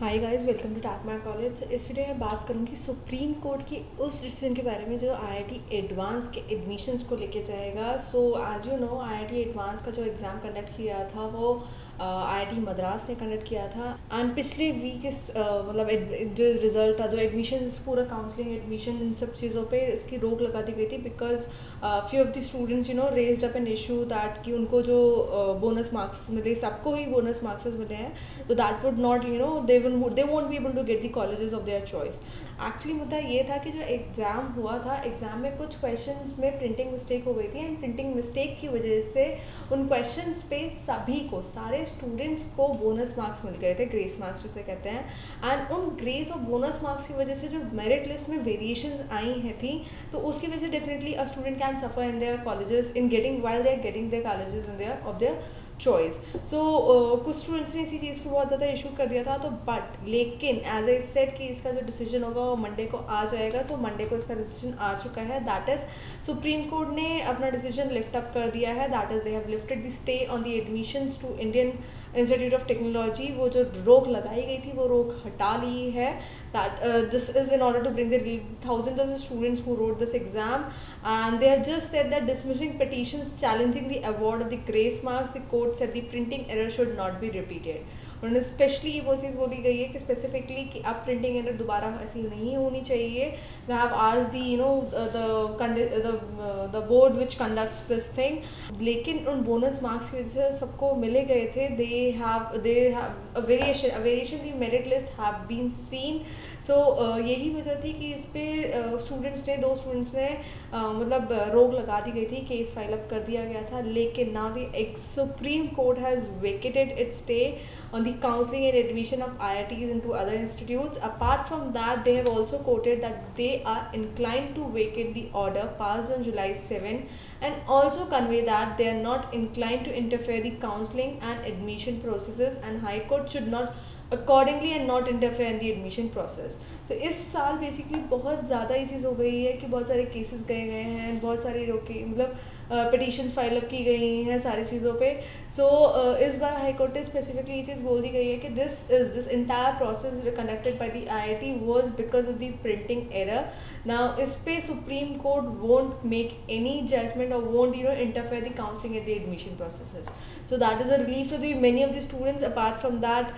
Hi guys, welcome to tech my college. इस video में बात करूँगी सुप्रीम कोर्ट की उस डिसीजन के बारे में जो आईआईटी एडवांस के एडमिशन्स को लेके जाएगा। So as you know, IIT advance का जो एग्ज़ाम कंडक्ट किया था वो आईआईटी मद्रास ने कंडक्ट किया था। एंड पिछले वीक इस मतलब जो रिज़ल्ट था, जो एडमिशन, पूरा काउंसलिंग, एडमिशन, इन सब चीज़ों पे इसकी रोक लगा दी गई थी because few of the students raised up an issue that कि उनको जो बोनस मार्क्स मिले, सबको ही बोनस मार्क्स मिले हैं, तो that would not they won't be able to get the colleges of their choice. Actually मुद्दा ये था कि जो एग्ज़ाम हुआ था, एग्ज़ाम में कुछ क्वेश्चंस में प्रिंटिंग मिस्टेक हो गई थी एंड प्रिंटिंग मिस्टेक की वजह से उन क्वेश्चंस पे सभी को, सारे स्टूडेंट्स को बोनस मार्क्स मिल गए थे, ग्रेस मार्क्स जिसे कहते हैं। एंड उन ग्रेस और बोनस मार्क्स की वजह से जो मेरिट लिस्ट में वेरिएशंस आई हैं थी, तो उसकी वजह से definitely a student can suffer in their colleges in getting while they are getting their colleges in their of their choice. So कुछ स्टूडेंट्स ने इसी चीज़ पे बहुत ज़्यादा इशू कर दिया था। तो बट लेकिन एज आई सेड कि इसका जो डिसीजन होगा वो मंडे को आ जाएगा। सो मंडे को इसका डिसीजन आ चुका है। दैट इज़ सुप्रीम कोर्ट ने अपना डिसीजन लिफ्ट अप कर दिया है। That is they have lifted the stay on the admissions to Indian Institute of Technology. वो जो रोक लगाई गई थी वो रोक हटा ली है। That this is in order to bring the thousands of the students who wrote this exam, and they have just said that dismissing petitions challenging the award of the grace marks, the court said the printing error should not be repeated. उन्होंने specially वो चीज़ बोली गई है कि specifically कि अब printing error दोबारा ऐसी नहीं होनी चाहिए। They have asked the board which conducts this thing. लेकिन उन बोनस मार्क्स की वजह से सबको मिले गए थे। They have variation the merit list have been seen. So यही वजह थी कि इस पर दो स्टूडेंट्स ने मतलब रोक लगा दी गई थी, केस फाइल अप कर दिया गया था। लेकिन now the supreme court has vacated it's stay on the counseling and admission of IITs into other institutes. Apart from that, they have also quoted that they are inclined to vacate the order passed on July 7 and also convey that they are not inclined to interfere the counseling and admission processes, and High Court should not accordingly and not interfere in the admission process. So इस साल basically बहुत ज़्यादा ये चीज़ हो गई है कि बहुत सारे केसेस गए हैं, बहुत सारी रोके मतलब पिटीशंस फाइल अप की गई हैं सारी चीज़ों पे। सो इस बार हाई कोर्ट ने स्पेसिफिकली ये चीज़ बोल दी गई है कि this entire process conducted by the IIT was because of the printing error. Now इस पे supreme court won't make any judgement और won't interfere the counselling at the admission processes. So that is a relief to the many of the students. Apart from that,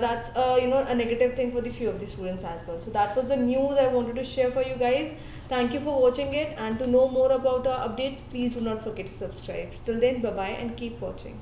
that's a negative thing for the few of the students as well. So that was the news I wanted to share for you guys. Thank you for watching it, and to know more about our updates, please do not forget to subscribe. Till then, bye bye and keep watching.